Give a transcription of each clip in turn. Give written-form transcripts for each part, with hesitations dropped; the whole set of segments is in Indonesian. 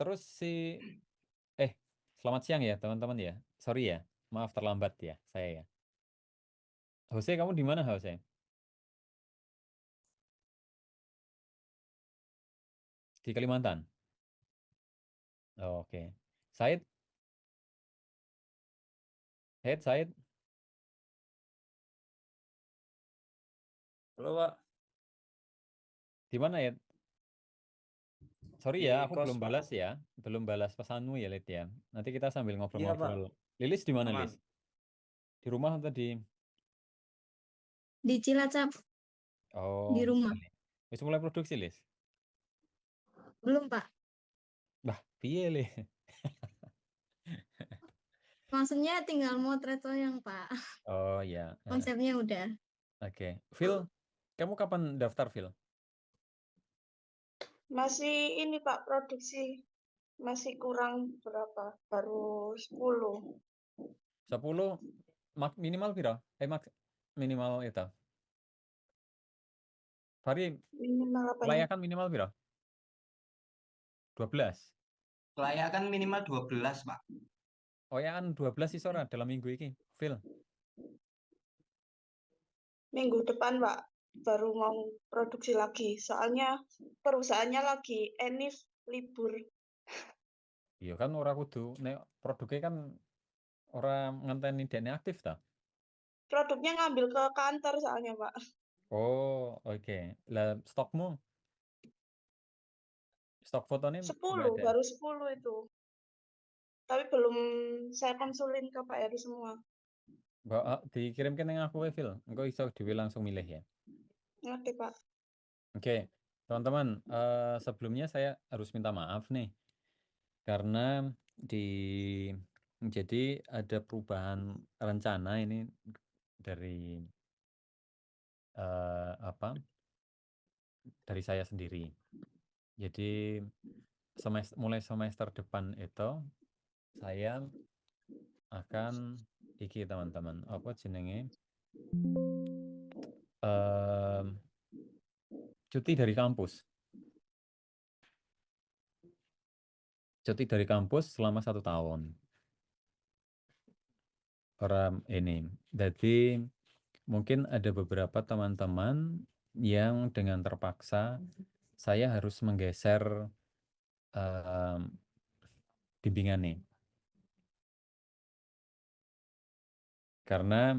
Terus selamat siang ya teman-teman ya. Sorry ya, maaf terlambat ya saya ya. Jose, kamu di mana Jose? Di Kalimantan. Oh, oke. Said, Said. Halo Pak, Di mana ya? Sorry di ya, aku kos belum Pak. balas ya. Belum balas pesanmu ya, Lid ya. Nanti kita sambil Iya Pak, ngobrol-ngobrol. Lilis di mana, Lis? aman. Di rumah atau di... Di Cilacap, Oh, di rumah. wis mulai produksi, Lis? Belum, Pak. Bah, piye, Le? Maksudnya tinggal motret yang Pak. Oh ya, Konsepnya udah. oke. Phil, kamu kapan daftar, Phil? Masih ini Pak, produksi masih kurang berapa? Baru 10. 10 minimal piro? Minimal itu. Fahri, Minimal apanya? kelayakan minimal piro? 12. Kelayakan minimal 12 Pak. Oh ya kan 12 sih ora dalam minggu ini, Phil. Minggu depan Pak, baru mau produksi lagi. Soalnya perusahaannya lagi enif libur. Iya kan ora kudu nek produknya kan ora ngenteni dene aktif ta. Produknya ngambil ke kantor soalnya Pak. Oh, oke. Lah stok fotonya nggak 10, ada. baru 10 itu. Tapi belum saya konsulin ke Pak Heri semua. Dikirimkan yang aku ya, Phil. Engko iso dhewe langsung milih ya. Ngerti Pak. Oke, teman-teman, sebelumnya saya harus minta maaf nih karena jadi ada perubahan rencana ini dari dari saya sendiri. Jadi mulai semester depan itu saya akan teman-teman apa jenenge cuti dari kampus. Cuti dari kampus selama 1 tahun. Ini. Jadi mungkin ada beberapa teman-teman yang dengan terpaksa saya harus menggeser bimbingan nih. Karena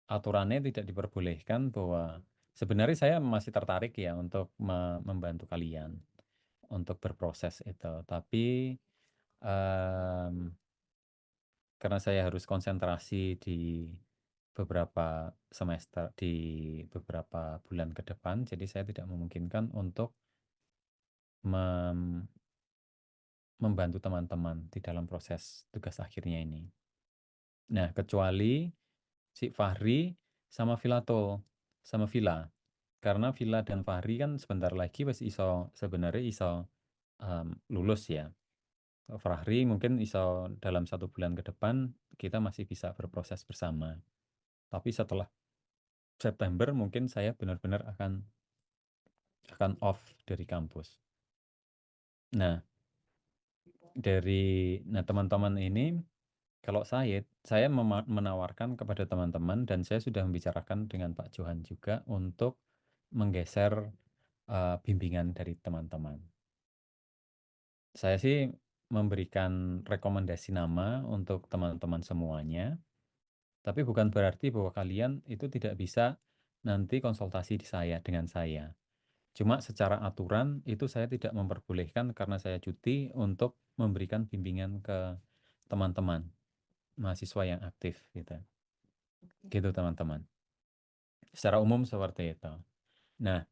aturannya tidak diperbolehkan bahwa sebenarnya saya masih tertarik ya untuk membantu kalian untuk berproses itu. Tapi karena saya harus konsentrasi di beberapa semester, di beberapa bulan ke depan, jadi saya tidak memungkinkan untuk membantu teman-teman di dalam proses tugas akhirnya ini. Nah, kecuali si Fahri sama Vila. Karena Vila dan Fahri kan sebentar lagi sebenarnya iso lulus ya. Fahri mungkin iso dalam 1 bulan ke depan kita masih bisa berproses bersama. Tapi setelah September mungkin saya benar-benar akan off dari kampus. Nah, teman-teman ini kalau saya menawarkan kepada teman-teman dan saya sudah membicarakan dengan Pak Johan juga untuk menggeser bimbingan dari teman-teman. Saya sih memberikan rekomendasi nama untuk teman-teman semuanya, tapi bukan berarti bahwa kalian itu tidak bisa nanti konsultasi dengan saya. Cuma secara aturan itu saya tidak memperbolehkan karena saya cuti untuk memberikan bimbingan ke teman-teman mahasiswa yang aktif gitu. Gitu teman-teman. Secara umum seperti itu. Nah,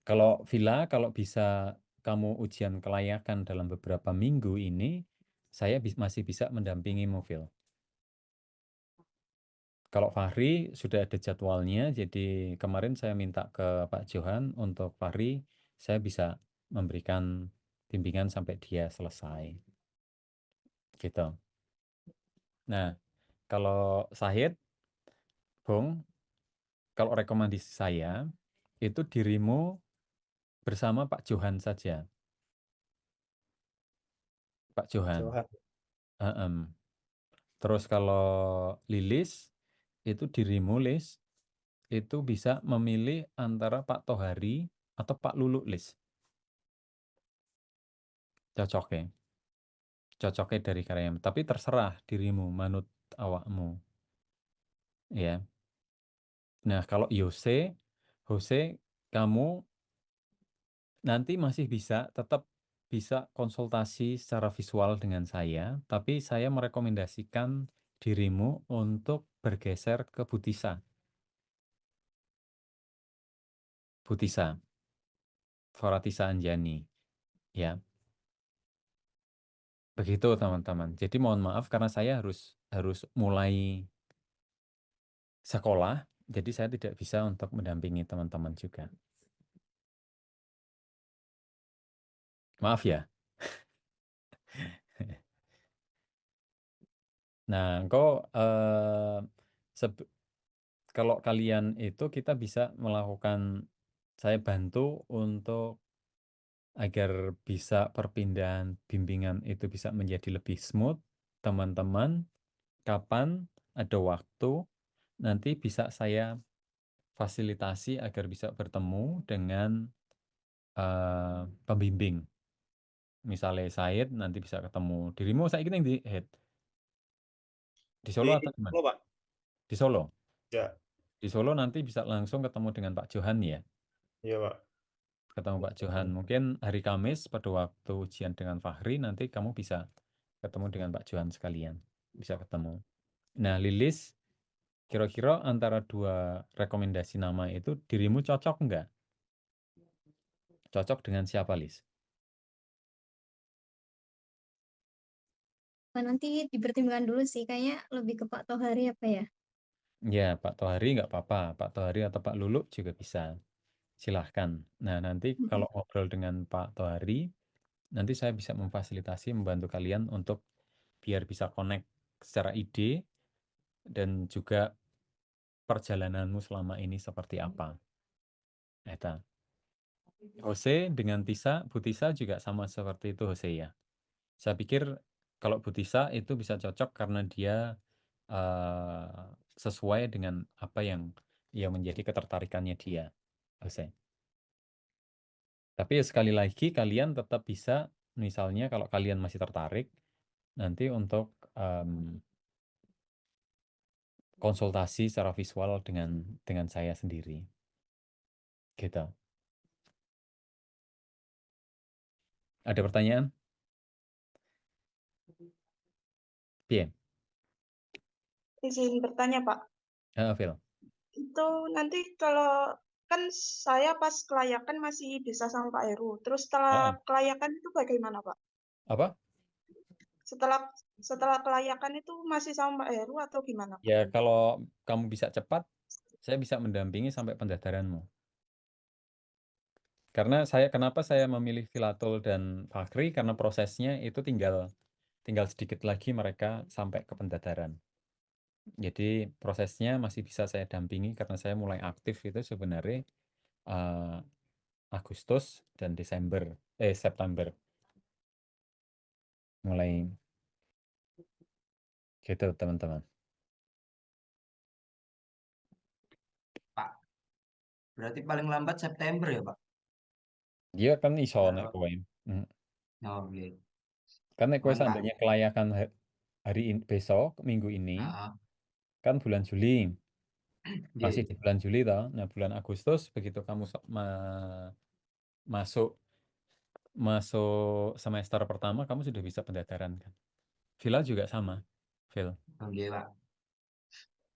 kalau kalau bisa kamu ujian kelayakan dalam beberapa minggu ini, saya masih bisa mendampingimu, Phil. Kalau Fahri sudah ada jadwalnya, jadi kemarin saya minta ke Pak Johan untuk Fahri, saya bisa memberikan bimbingan sampai dia selesai. Gitu. Nah, kalau Sahid, Bung, kalau rekomendasi saya, itu dirimu bersama Pak Johan saja. Pak Johan. Johan. Heem. Terus kalau Lilis, itu dirimu, Lis, itu bisa memilih antara Pak Tohari atau Pak Lulu, Lis. Cocoknya. Cocoknya dari karyawan. Tapi terserah dirimu, manut awakmu. Ya. Nah, kalau Jose, kamu nanti masih bisa tetap bisa konsultasi secara visual dengan saya, tapi saya merekomendasikan dirimu untuk bergeser ke Butisa. Butisa, Foratisa Anjani. Ya. Begitu teman-teman. Jadi mohon maaf karena saya harus mulai sekolah, jadi saya tidak bisa untuk mendampingi teman-teman juga. Maaf ya. Nah, engkau kalau kalian itu kita bisa melakukan, saya bantu untuk agar bisa perpindahan bimbingan itu bisa menjadi lebih smooth. Teman-teman, kapan ada waktu, nanti bisa saya fasilitasi agar bisa bertemu dengan pembimbing. Misalnya Said nanti bisa ketemu dirimu, saya ingin di head. Di Solo atau di mana? Solo, Pak. Di Solo. Ya, Di Solo nanti bisa langsung ketemu dengan Pak Johan ya. iya, Pak. Ketemu Pak Johan. Mungkin hari Kamis pada waktu ujian dengan Fahri nanti kamu bisa ketemu dengan Pak Johan sekalian. Bisa ketemu. Nah, Lilis, kira-kira antara dua rekomendasi nama itu dirimu cocok enggak? Cocok dengan siapa, Lis? Nanti dipertimbangkan dulu sih, kayaknya lebih ke Pak Tohari apa ya? Ya, Pak Tohari nggak apa-apa. Pak Tohari atau Pak Lulu juga bisa. Silahkan. Nah, nanti kalau ngobrol dengan Pak Tohari, nanti saya bisa memfasilitasi, membantu kalian untuk biar bisa connect secara ide dan juga perjalananmu selama ini seperti apa. Eta. Jose dengan Tisa, Butisa juga sama seperti itu Jose ya. Saya pikir kalau Butisa itu bisa cocok karena dia sesuai dengan apa yang menjadi ketertarikannya dia, Jose. Tapi sekali lagi kalian tetap bisa, misalnya kalau kalian masih tertarik, nanti untuk konsultasi secara visual dengan saya sendiri. Gitu. Ada pertanyaan? Bien. Izin bertanya, Pak. Phil. Itu nanti kalau kan saya pas kelayakan masih bisa sama Pak Heru. Terus setelah kelayakan itu bagaimana, Pak? Apa? Setelah kelayakan itu masih sama Pak Heru atau gimana, Pak? Ya, kalau kamu bisa cepat, saya bisa mendampingi sampai pendaftaranmu. Karena kenapa saya memilih Filatul dan Fakri, karena prosesnya itu tinggal sedikit lagi mereka sampai ke pendaftaran. Jadi prosesnya masih bisa saya dampingi karena saya mulai aktif itu sebenarnya Agustus dan September. Mulai gitu teman-teman. Pak, berarti paling lambat September ya, Pak? Dia kan iso Kalau- nek kowe. Oh, gitu. Kan nek kowe Cuman seandainya kelayakan hari ini, besok minggu ini kan bulan Juli. iya, Masih iya. di bulan Juli toh. Nah, bulan Agustus begitu kamu masuk semester pertama kamu sudah bisa pendaftaran kan. Villa juga sama. Phil. Oh, iya, Pak.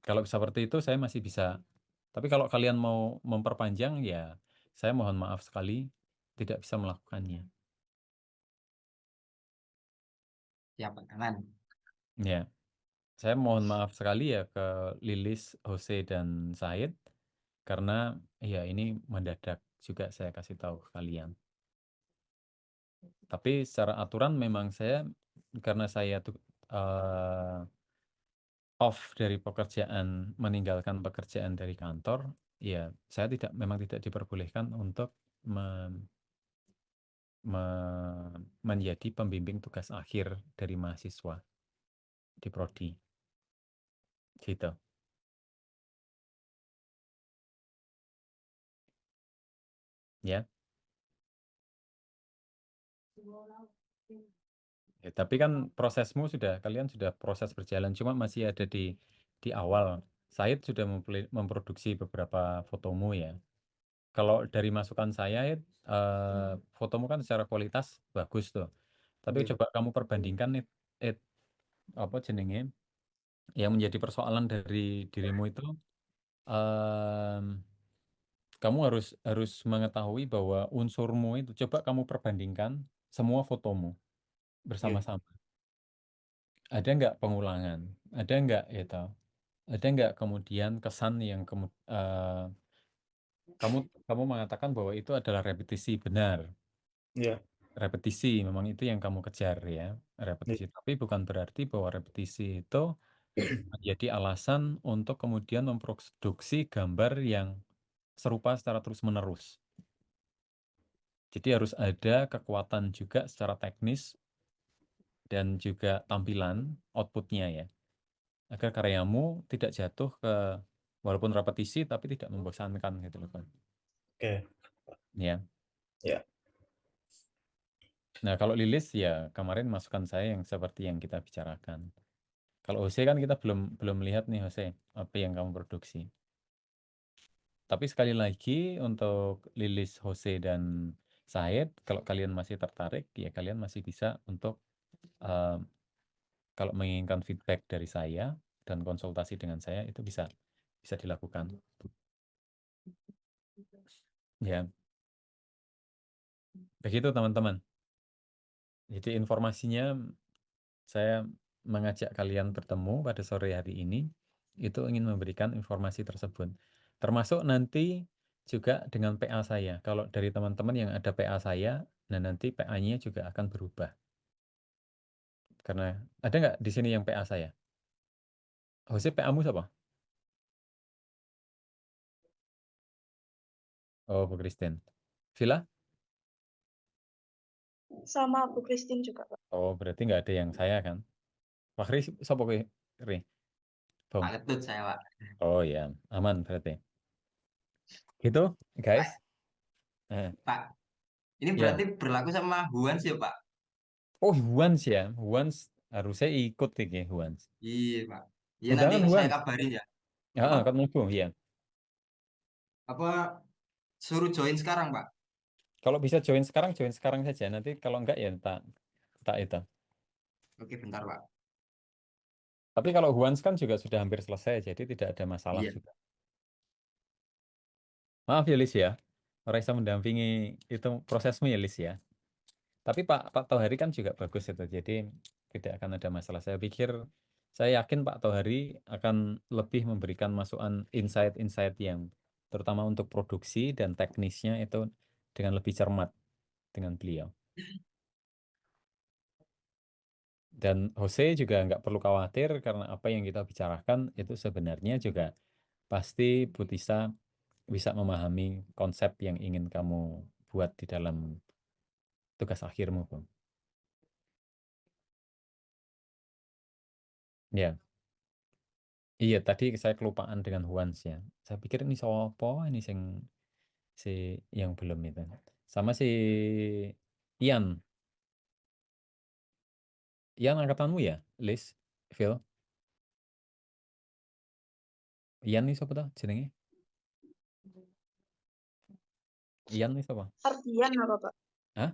Kalau seperti itu saya masih bisa. Tapi kalau kalian mau memperpanjang ya saya mohon maaf sekali tidak bisa melakukannya. Ya, Pak. Aman. Ya. Saya mohon maaf sekali ya ke Lilis, Jose dan Said karena ya ini mendadak juga saya kasih tahu ke kalian. Tapi secara aturan memang saya karena saya tuh off dari pekerjaan, meninggalkan pekerjaan dari kantor, ya saya memang tidak diperbolehkan untuk menjadi pembimbing tugas akhir dari mahasiswa di prodi. Gitu. Ya. Ya, tapi kan prosesmu kalian sudah proses berjalan, cuma masih ada di awal. Said sudah memproduksi beberapa fotomu ya. Kalau dari masukan saya, fotomu kan secara kualitas bagus tuh. Tapi Iya. coba kamu perbandingkan apa jenenge yang menjadi persoalan dari dirimu itu. Kamu harus mengetahui bahwa unsurmu itu coba kamu perbandingkan semua fotomu Iya. bersama-sama. Ada nggak pengulangan? Ada nggak itu? Ada nggak kemudian kesan yang kamu mengatakan bahwa itu adalah repetisi, benar? Iya. Repetisi memang itu yang kamu kejar ya, repetisi. Tapi bukan berarti bahwa repetisi itu menjadi alasan untuk kemudian memproduksi gambar yang serupa secara terus-menerus. Jadi harus ada kekuatan juga secara teknis dan juga tampilan outputnya ya, agar karyamu tidak jatuh ke walaupun repetisi tapi tidak membosankan gitu loh kan. Oke. Ya. Ya. Nah kalau Lilis ya kemarin masukan saya yang seperti yang kita bicarakan. Kalau Jose kan kita belum lihat nih Jose apa yang kamu produksi. Tapi sekali lagi untuk Lilis, Jose dan Said, kalau kalian masih tertarik ya kalian masih bisa untuk kalau menginginkan feedback dari saya dan konsultasi dengan saya itu bisa dilakukan. Ya, begitu teman-teman. Jadi informasinya saya mengajak kalian bertemu pada sore hari ini itu ingin memberikan informasi tersebut. Termasuk nanti juga dengan PA saya. Kalau dari teman-teman yang ada PA saya, nah nanti PA-nya juga akan berubah. Karena ada nggak di sini yang PA saya? Jose PA-mu siapa? Oh, Bu Christine. Villa? Sama Bu Christine juga, Pak. Oh, berarti nggak ada yang saya kan? Fakri, siapa kowe? Ri? Bom. Pak Ketut saya, Pak. Oh ya, aman berarti. Gitu, guys. Pak, ini Ya. berarti berlaku sama Huan sih, Pak? Oh, Huans ya. Huans harusnya ikut iki Huans. Iya, Pak. Iya, nanti Undangan saya Huans. kabarin ya. Ya, Apa? kan mlebu, ya. Apa suruh join sekarang, Pak? Kalau bisa join sekarang saja. Nanti kalau enggak ya tak itu. Oke, bentar, Pak. Tapi kalau Huans kan juga sudah hampir selesai, jadi tidak ada masalah Iya. juga. Maaf ya, Lis ya. Orang bisa mendampingi itu prosesmu ya, Lis ya. Tapi Pak Tohari kan juga bagus itu, jadi tidak akan ada masalah. Saya yakin Pak Tohari akan lebih memberikan masukan insight-insight yang terutama untuk produksi dan teknisnya itu dengan lebih cermat dengan beliau. Dan Jose juga nggak perlu khawatir karena apa yang kita bicarakan itu sebenarnya juga pasti Butisa bisa memahami konsep yang ingin kamu buat di dalam tugas akhirmu, Bang. Ya. Iya, tadi saya kelupaan dengan Huans ya. Saya pikir ini sopo ini si yang belum itu. Sama si Ian. Ian angkatanmu ya, Liz, Phil. Ian nih siapa tuh jenenge? Ian nih siapa? Ardian apa, Pak? Hah?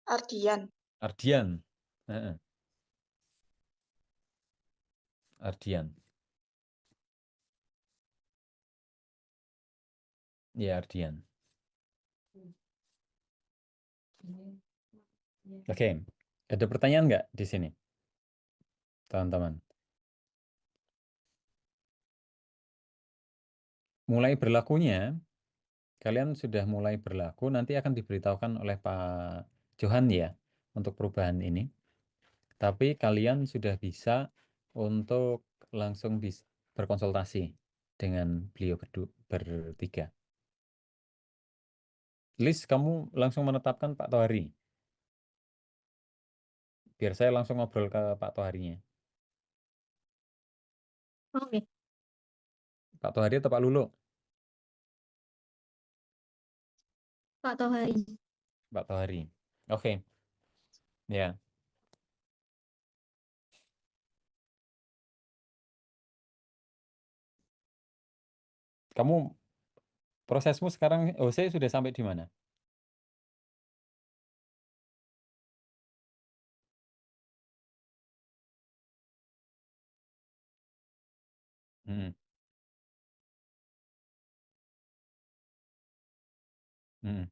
Ardian. Ardian. Heeh. Ardian. Iya, Ardian. Oke. Ada pertanyaan nggak di sini? Teman-teman. Mulai berlakunya, kalian sudah mulai berlaku, nanti akan diberitahukan oleh Pak Johan ya untuk perubahan ini. Tapi kalian sudah bisa untuk langsung berkonsultasi dengan beliau bertiga. Liz, kamu langsung menetapkan Pak Tohari. Biar saya langsung ngobrol ke Pak Toharinya. Oke, Pak Tohari atau Pak Lulu? Pak Tohari. Pak Tohari. Oke, ya. Kamu prosesmu sekarang, saya sudah sampai di mana? Hmm, hmm.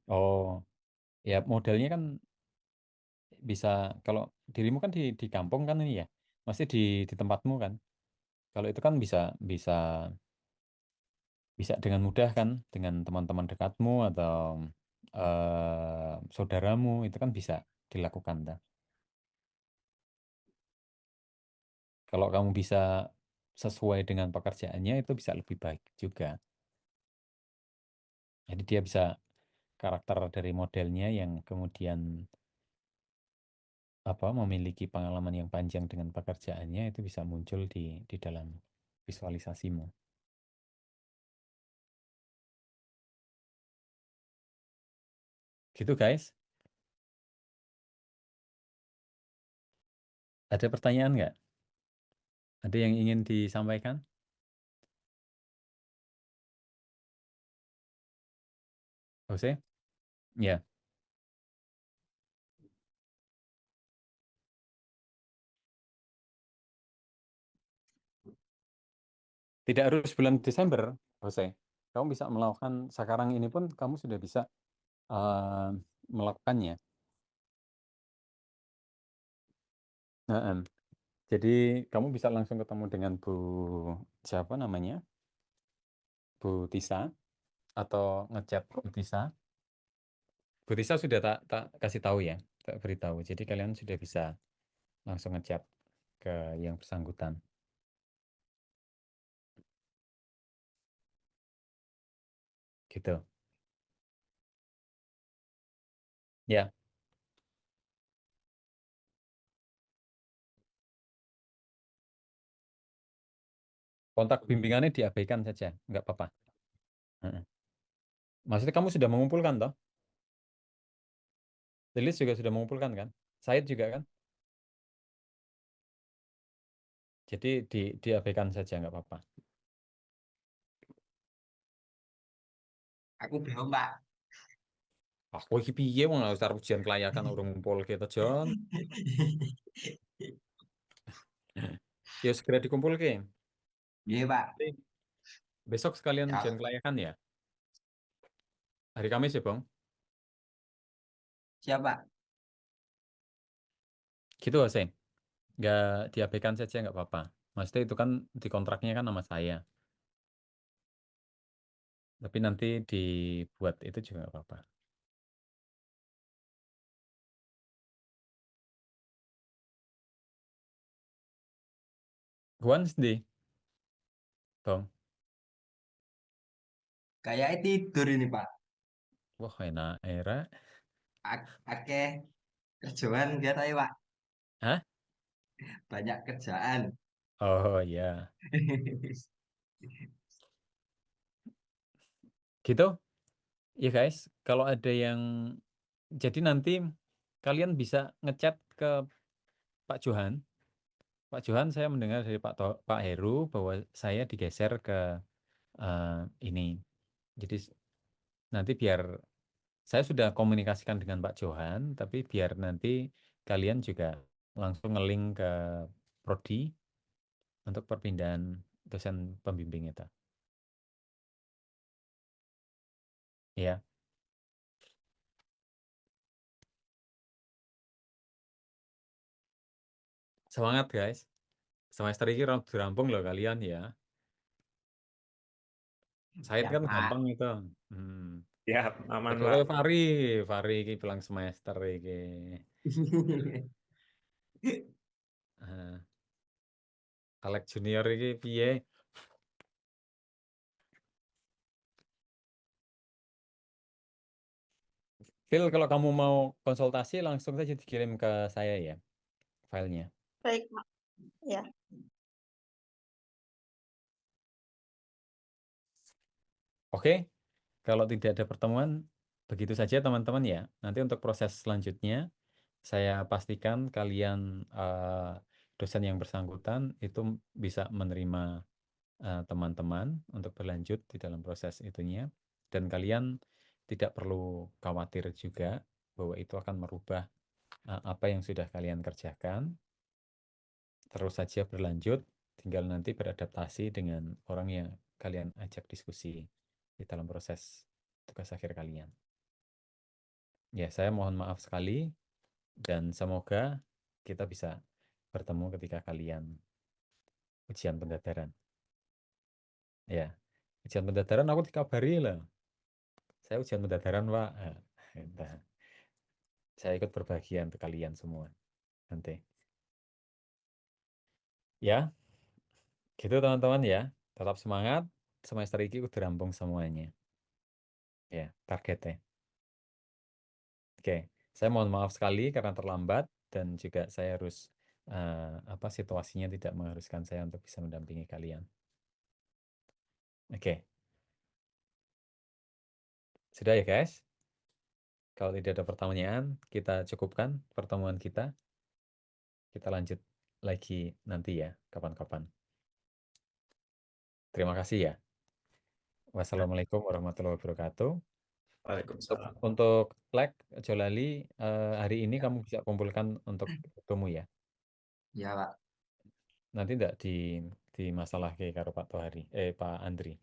Oh, ya modelnya kan bisa, kalau dirimu kan di kampung kan ini ya, masih di tempatmu kan. Kalau itu kan bisa bisa bisa dengan mudah kan, dengan teman-teman dekatmu atau saudaramu itu kan bisa dilakukan. Dah. Kalau kamu bisa sesuai dengan pekerjaannya itu bisa lebih baik juga. Jadi dia bisa karakter dari modelnya yang kemudian memiliki pengalaman yang panjang dengan pekerjaannya itu bisa muncul di dalam visualisasimu. Gitu guys. Ada pertanyaan nggak? Ada yang ingin disampaikan? Jose? Ya. Tidak harus bulan Desember, Jose. Kamu bisa melakukan sekarang ini pun kamu sudah bisa eh, melakukannya. Nah, jadi kamu bisa langsung ketemu dengan Bu siapa namanya? Bu Tisa atau ngechat Bu Tisa. Bu Tisa sudah tak kasih tahu ya, tak beritahu. Jadi kalian sudah bisa langsung ngechat ke yang bersangkutan. Gitu. Ya, kontak bimbingannya diabaikan saja, nggak apa-apa. Heeh. Maksudnya kamu sudah mengumpulkan toh? Lilis juga sudah mengumpulkan kan? Said juga kan? Jadi diabaikan saja nggak apa-apa. Aku belum, Pak. Aku iki piye wong harus taruh ujian kelayakan urung ngumpul kita Jon. Ya segera dikumpul ke. Iya, Pak. Besok sekalian Ya, ujian kelayakan ya. Hari Kamis ya, Bang. siapa? Gitu, Hussein. Nggak diabaikan saja nggak apa-apa. Maksudnya itu kan di kontraknya kan nama saya. Tapi nanti dibuat itu juga nggak apa-apa. Guan sedih, Bang. Kayaknya tidur ini, Pak. Wah, enak era. Akeh kerjaan enggak tahu, Pak. Hah? Banyak kerjaan. Oh ya. Gitu. Ya guys, kalau ada yang jadi nanti kalian bisa ngechat ke Pak Johan. Pak Johan, saya mendengar dari Pak Heru bahwa saya digeser ke eh, ini. Jadi nanti biar saya sudah komunikasikan dengan Pak Johan, tapi biar nanti kalian juga langsung ngelink ke Prodi untuk perpindahan dosen pembimbing itu. Ya, semangat guys. Semester ini rampung loh kalian ya. Saya Ya, kan Pak. gampang itu. Hmm. Ya, aman, Kecuali Pak. Fari ini bilang semester ini. Alex Junior ini piye? Phil, kalau kamu mau konsultasi langsung saja dikirim ke saya ya filenya. Baik, Pak. Ya. Oke, kalau tidak ada pertemuan, begitu saja teman-teman ya. Nanti untuk proses selanjutnya, saya pastikan kalian dosen yang bersangkutan itu bisa menerima teman-teman untuk berlanjut di dalam proses itunya. Dan kalian tidak perlu khawatir juga bahwa itu akan merubah apa yang sudah kalian kerjakan. Terus saja berlanjut, tinggal nanti beradaptasi dengan orang yang kalian ajak diskusi di dalam proses tugas akhir kalian. Ya, saya mohon maaf sekali dan semoga kita bisa bertemu ketika kalian ujian pendadaran. Ya, ujian pendadaran aku dikabari lah. Saya ujian pendadaran, Pak. Nah, saya ikut berbahagia untuk kalian semua nanti. Ya, gitu teman-teman ya. Tetap semangat. Semester ini udah rampung semuanya. Ya, targetnya. Oke, saya mohon maaf sekali karena terlambat dan juga saya harus situasinya tidak mengharuskan saya untuk bisa mendampingi kalian. Oke, sudah ya guys. Kalau tidak ada pertanyaan, kita cukupkan pertemuan kita. Kita lanjut lagi nanti ya, kapan-kapan. Terima kasih ya. Wassalamualaikum warahmatullahi wabarakatuh. Waalaikumsalam. Untuk lag Jolali hari ini kamu bisa kumpulkan untuk ketemu ya. Ya, Pak. Nanti enggak di masalah ke karo Pak Tohari, Pak Andri.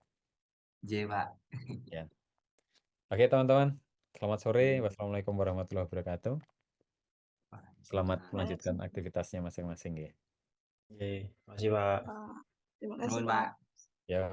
J, Pak. Ya. Oke teman-teman, selamat sore. Wassalamualaikum warahmatullahi wabarakatuh. Selamat melanjutkan aktivitasnya masing-masing ya. Oke, makasih Pak. Terima kasih, Nuhun, Pak. Pak. Ya.